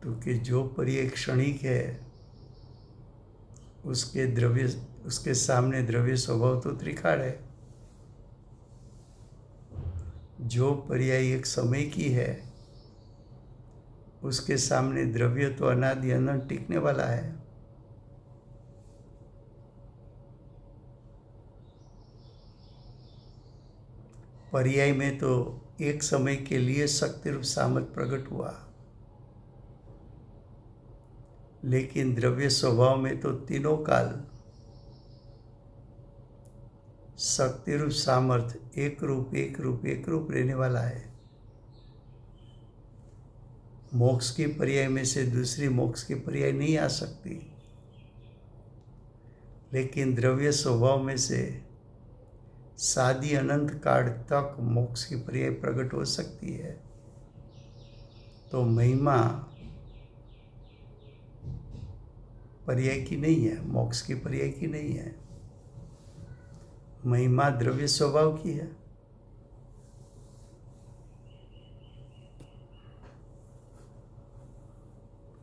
B: क्योंकि जो पर्याय क्षणिक है उसके सामने द्रव्य स्वभाव तो त्रिकाल है। जो पर्याय एक समय की है उसके सामने द्रव्य तो अनादि अनंत टिकने वाला है। पर्याय में तो एक समय के लिए शक्ति रूप सामर्थ्य प्रकट हुआ, लेकिन द्रव्य स्वभाव में तो तीनों काल शक्ति रूप सामर्थ्य एक रूप रहने वाला है। मोक्ष की पर्याय में से दूसरी मोक्ष की पर्याय नहीं आ सकती, लेकिन द्रव्य स्वभाव में से सादी अनंत काल तक मोक्ष की पर्याय प्रकट हो सकती है। तो महिमा पर्याय की नहीं है, मोक्ष की पर्याय की नहीं है, महिमा द्रव्य स्वभाव की है।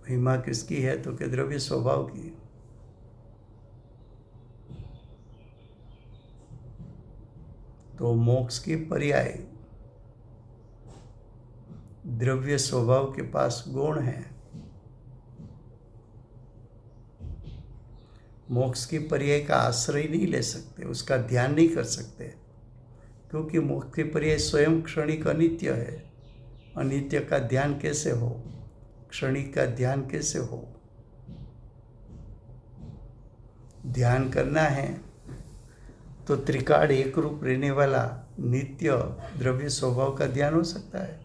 B: महिमा किसकी है? तो कि द्रव्य स्वभाव की। तो मोक्ष की पर्याय द्रव्य स्वभाव के पास गुण है। मोक्ष की पर्याय का आश्रय नहीं ले सकते, उसका ध्यान नहीं कर सकते, क्योंकि मोक्ष की पर्याय स्वयं क्षणिक अनित्य है। अनित्य का ध्यान कैसे हो? क्षणिक का ध्यान कैसे हो? ध्यान करना है तो त्रिकाल एक रूप रहने वाला नित्य द्रव्य स्वभाव का ध्यान हो सकता है।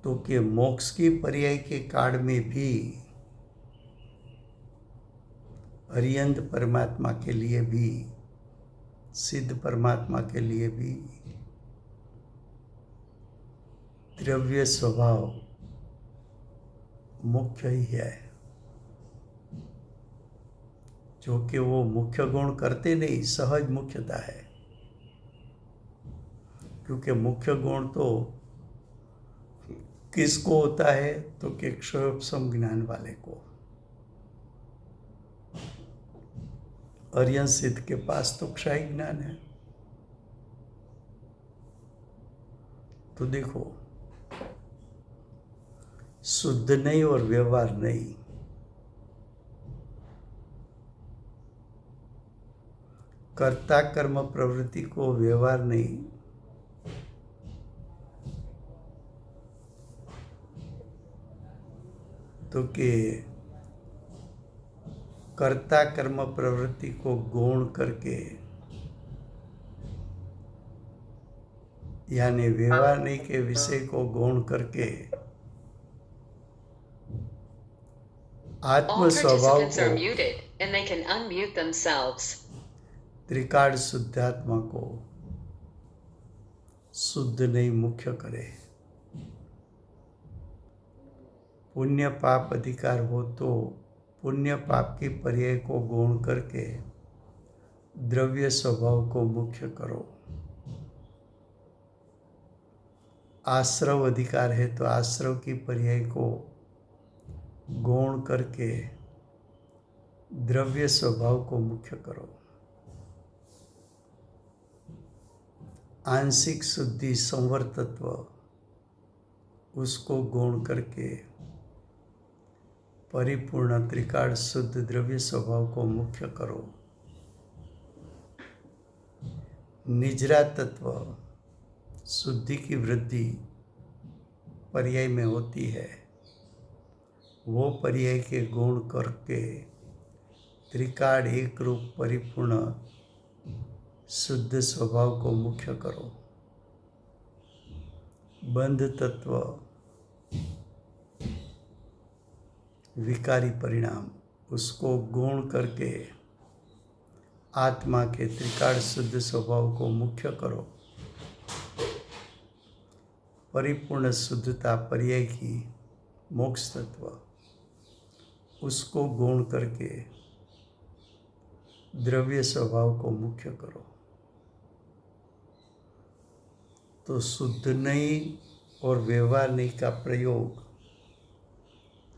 B: तो कि मोक्ष की पर्याय के काल में भी अरिहंत परमात्मा के लिए भी, सिद्ध परमात्मा के लिए भी द्रव्य स्वभाव मुख्य ही है, जो कि वो मुख्य गुण करते नहीं, सहज मुख्यता है। क्योंकि मुख्य गुण तो किसको होता है? तो कि क्षयोपशम ज्ञान वाले को। अरिहंत सिद्ध के पास तो क्षय ज्ञान है। तो देखो, शुद्ध नहीं और व्यवहार नहीं, कर्ता कर्म प्रवृत्ति को व्यवहार नहीं, तो कि कर्ता कर्म प्रवृत्ति को गौण करके, यानी व्यवहार नहीं के विषय को गौण करके आत्म
A: All
B: स्वभाव
A: participants are
B: को,
A: muted and they can unmute themselves.
B: त्रिकाल शुद्धात्मा को शुद्ध नहीं मुख्य करे। पुण्य पाप अधिकार हो तो पुण्य पाप के पर्याय को गौण करके द्रव्य स्वभाव को मुख्य करो। आश्रव अधिकार है तो आश्रव की पर्याय को गौण करके द्रव्य स्वभाव को मुख्य करो। आंशिक शुद्धि संवर तत्व उसको गौण करके परिपूर्ण त्रिकाल शुद्ध द्रव्य स्वभाव को मुख्य करो। निजरा तत्व शुद्धि की वृद्धि पर्याय में होती है, वो पर्याय के गुण करके त्रिकाल एक रूप परिपूर्ण शुद्ध स्वभाव को मुख्य करो। बंध तत्व विकारी परिणाम उसको गौण करके आत्मा के त्रिकाल शुद्ध स्वभाव को मुख्य करो। परिपूर्ण शुद्धता पर्याय की मोक्ष तत्व उसको गौण करके द्रव्य स्वभाव को मुख्य करो। तो शुद्ध नहीं और व्यवहार नहीं का प्रयोग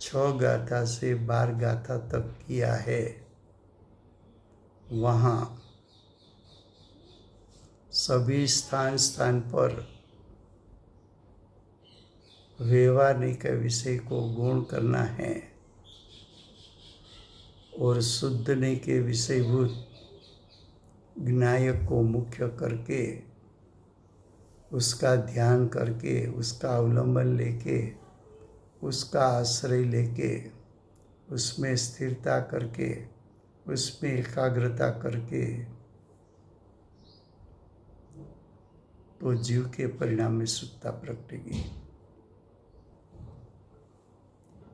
B: 6 गाथा से 12 गाथा तक किया है। वहाँ सभी स्थान स्थान पर व्यवहार के विषय को गौण करना है और शुद्ध नहीं के विषयभूत ज्ञायक को मुख्य करके उसका ध्यान करके उसका अवलंबन लेके उसका आश्रय लेके उसमें स्थिरता करके उसमें एकाग्रता करके तो जीव के परिणाम में शुद्धता प्रकटेगी।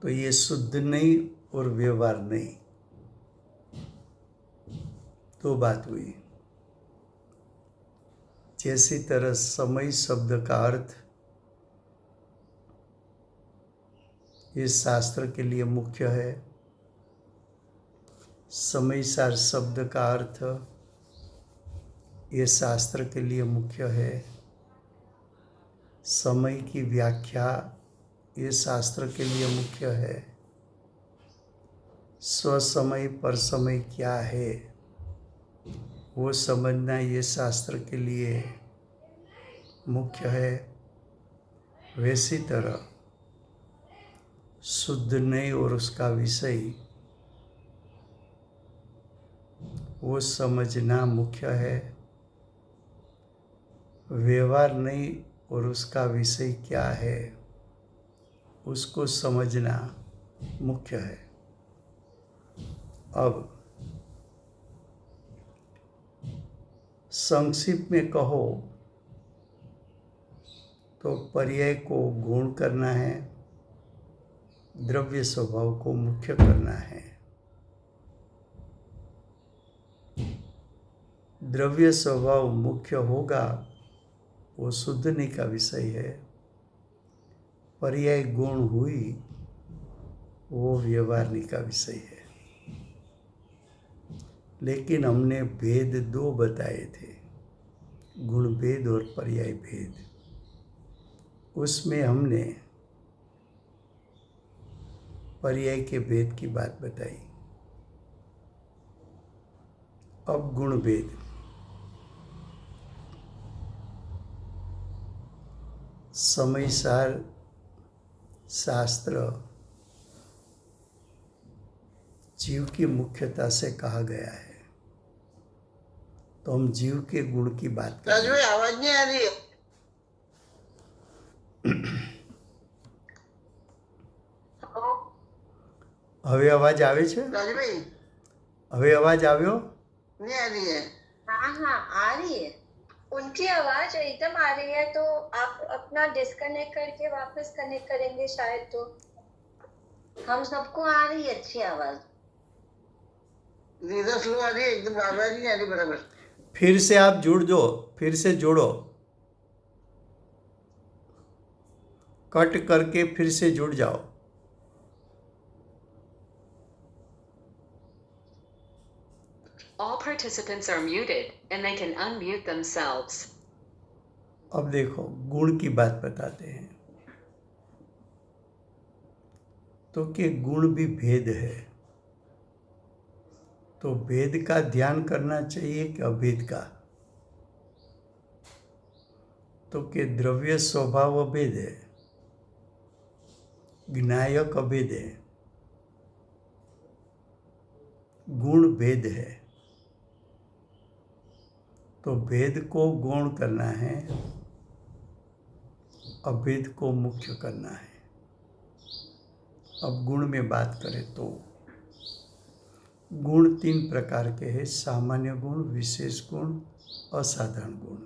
B: तो ये शुद्ध नहीं और व्यवहार नहीं, दो बात हुई। जैसी तरह समय शब्द का अर्थ ये शास्त्र के लिए मुख्य है, समय सार शब्द का अर्थ ये शास्त्र के लिए मुख्य है, समय की व्याख्या ये शास्त्र के लिए मुख्य है, स्वसमय पर समय क्या है वो समझना ये शास्त्र के लिए मुख्य है। वैसी तरह शुद्ध नहीं और उसका विषय वो समझना मुख्य है, व्यवहार नहीं और उसका विषय क्या है उसको समझना मुख्य है। अब संक्षिप्त में कहो तो पर्याय को गौण करना है, द्रव्य स्वभाव को मुख्य करना है। द्रव्य स्वभाव मुख्य होगा वो शुद्धनि का विषय है, पर्याय गुण हुई वो व्यवहारनी का विषय है। लेकिन हमने भेद 2 बताए थे, गुण भेद और पर्याय भेद। उसमें हमने पर्याय के भेद की बात बताई। अब गुण भेद। समय सार शास्त्र जीव की मुख्यता से कहा गया है, तो हम जीव के गुण की बात करें।
D: आवाज नहीं आ रही है।
B: હવે અવાજ આવે છે?
D: રાજભાઈ
B: હવે અવાજ આવ્યો?
D: नहीं आ रही है।
C: हाँ हाँ आ रही है, उनकी आवाज एकदम आ रही है, तो आप अपना डिस्कनेक्ट करके वापस कनेक्ट करेंगे शायद, तो हम सबको आ रही है अच्छी आवाज।
D: नींद स्लो आ रही है, एकदम आवाज नहीं आ रही बराबर।
B: फिर से आप जुड़ दो, फिर से जोड़ो। कट करके फिर से जुड़ जाओ।
A: All participants are muted and they can unmute themselves.
B: अब देखो गुण की बात बताते हैं तो कि गुण भी भेद है, तो भेद का ध्यान करना चाहिए कि अभेद का। तो कि द्रव्य स्वभाव अभेद है, ज्ञायक अभेद है, गुण भेद है। तो भेद को गौण करना है, अभेद को मुख्य करना है। अब गुण में बात करें तो गुण 3 प्रकार के हैं: सामान्य गुण, विशेष गुण, असाधारण गुण।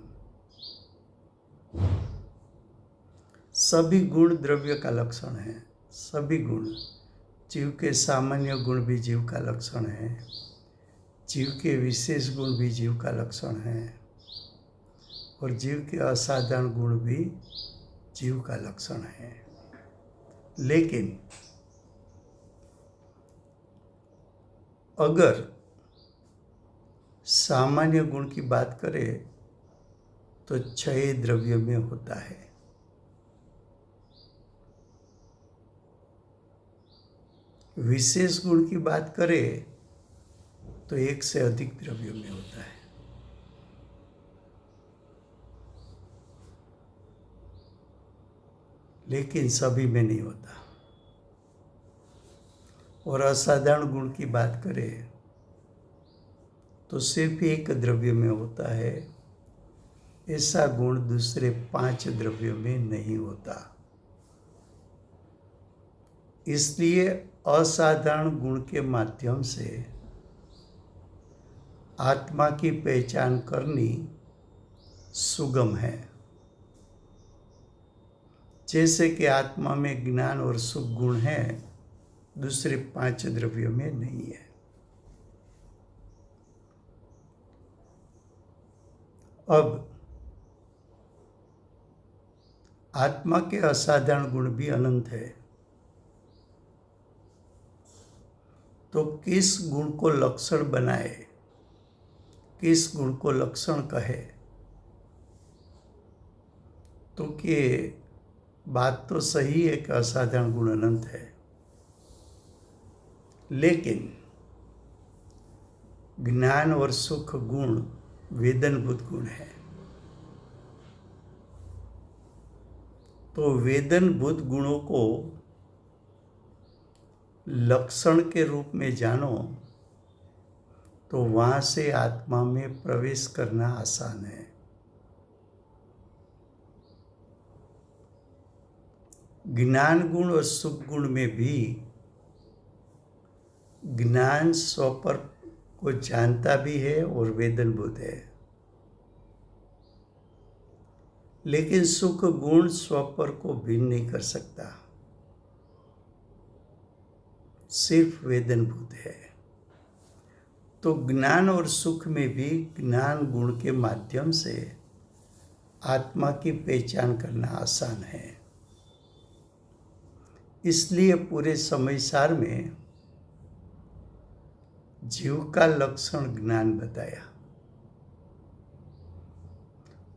B: सभी गुण द्रव्य का लक्षण है। सभी गुण, जीव के सामान्य गुण भी जीव का लक्षण है, जीव के विशेष गुण भी जीव का लक्षण है, और जीव के असाधारण गुण भी जीव का लक्षण है। लेकिन अगर सामान्य गुण की बात करें तो 6 द्रव्य में होता है। विशेष गुण की बात करें तो 1 से अधिक द्रव्यों में होता है। लेकिन सभी में नहीं होता। और असाधारण गुण की बात करें तो सिर्फ 1 द्रव्य में होता है। ऐसा गुण दूसरे 5 द्रव्यों में नहीं होता। इसलिए असाधारण गुण के माध्यम से आत्मा की पहचान करनी सुगम है। जैसे कि आत्मा में ज्ञान और सुख गुण है, दूसरे 5 द्रव्यों में नहीं है। अब आत्मा के असाधारण गुण भी अनंत है। तो किस गुण को लक्षण बनाए, किस गुण को लक्षण कहे? तो कि बात तो सही है कि असाधारण गुण अनंत है, लेकिन ज्ञान और सुख गुण वेदनभूत गुण है। तो वेदनभूत गुणों को लक्षण के रूप में जानो तो वहां से आत्मा में प्रवेश करना आसान है। ज्ञान गुण और सुख गुण में भी ज्ञान स्वपर को जानता भी है और वेदनभूत है, लेकिन सुख गुण स्वपर को भिन्न नहीं कर सकता, सिर्फ वेदनभूत है। तो ज्ञान और सुख में भी ज्ञान गुण के माध्यम से आत्मा की पहचान करना आसान है। इसलिए पूरे समय सार में जीव का लक्षण ज्ञान बताया।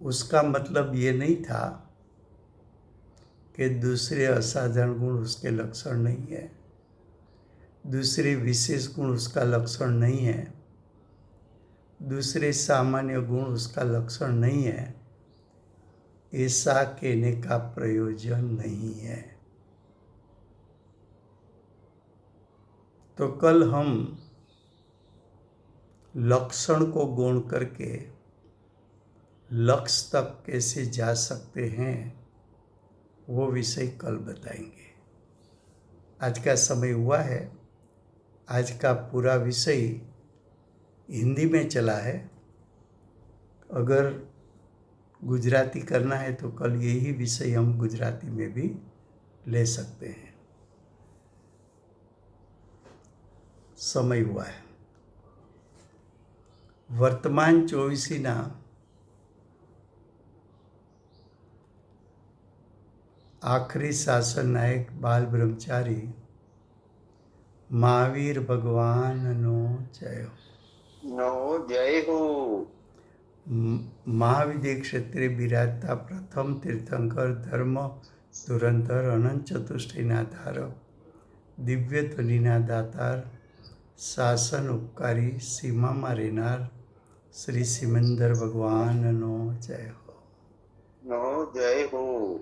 B: उसका मतलब ये नहीं था कि दूसरे असाधारण गुण उसके लक्षण नहीं है, दूसरे विशेष गुण उसका लक्षण नहीं है, दूसरे सामान्य गुण उसका लक्षण नहीं है। ऐसा कहने का प्रयोजन नहीं है। तो कल हम लक्षण को गौण करके लक्ष्य तक कैसे जा सकते हैं, वो विषय कल बताएंगे। आज का समय हुआ है, आज का पूरा विषय हिंदी में चला है। अगर गुजराती करना है तो कल यही विषय हम गुजराती में भी ले सकते हैं। समय हुआ है। वर्तमान 24 ના આખરી શાસનના એક બાલ બ્રહ્મચારી મહાવીર ભગવાનનો જય હો.
D: નો જય હો.
B: મહાવિદ્ય ક્ષેત્રે બિરાજતા પ્રથમ તીર્થંકર ધર્મ ધુરંધર અનંત ચતુષ્ટયના ધારક દિવ્ય ધ્વનિના દાતાર શાસન ઉપકારી સીમામાં રહેનાર શ્રી સિમંદર ભગવાનનો જય હો.
D: નો જય હો.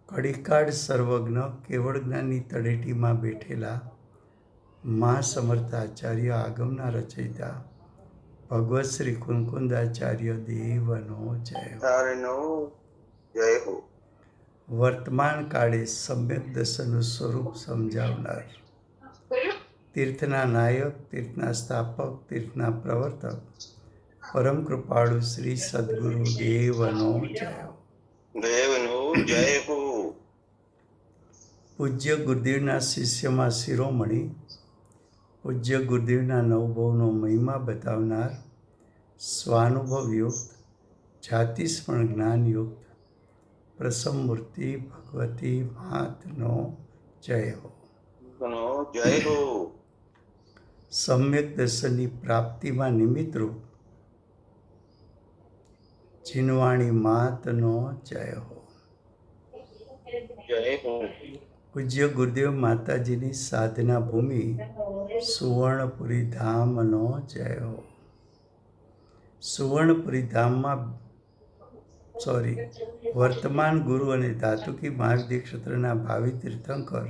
B: કડીકાળ સર્વજ્ઞ કેવળ જ્ઞાનની તળેટીમાં બેઠેલા મહાસમર્થ આચાર્ય આગમના રચયિતા ભગવત શ્રી કુંકુંદાચાર્ય દેવનો જય હો.
D: તારનો જય હો.
B: વર્તમાન કાળે સમ્યક દર્શનનું સ્વરૂપ સમજાવનાર તીર્થના નાયક, તીર્થના સ્થાપક, તીર્થના પ્રવર્તક પરમ કૃપાળુ શ્રી સદગુરુ દેવનો જય હો.
D: દેવનો જય હો.
B: પૂજ્ય ગુરુદેવના શિષ્યમાં શિરોમણી, પૂજ્ય ગુરુદેવના નવભવનો મહિમા બતાવનાર સ્વાનુભવયુક્ત જાતિસ્મરણ જ્ઞાનયુક્ત પ્રસમમૂર્તિ ભગવતી માતનો જય હો.
D: નો જય હો.
B: સમ્યક દર્શનની પ્રાપ્તિમાં નિમિત્તરૂપ જીનવાણી માતનો જય હો.
D: જય હો.
B: પૂજ્ય ગુરુદેવ માતાજીની સાધના ભૂમિ સુવર્ણપુરી ધામનો જય હો. સુવર્ણપુરી ધામમાં વર્તમાન ગુરુ અને ધાતુકી મહાવિદ્ય ક્ષેત્રના ભાવિ તીર્થંકર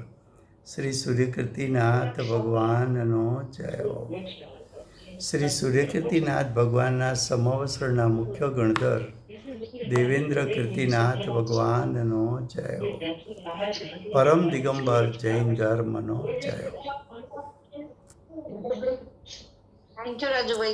B: શ્રી સૂર્યકીર્તિનાથ ભગવાનનો જય હો. શ્રી સૂર્યકીર્તિનાથ ભગવાનના સમવસરના મુખ્ય ગણધર દેવેન્દ્ર કીર્તિનાથ ભગવાનનો જય હો. પરમ દિગંબર જૈન ધર્મનો જય હો.
C: Thank you Rajubhai.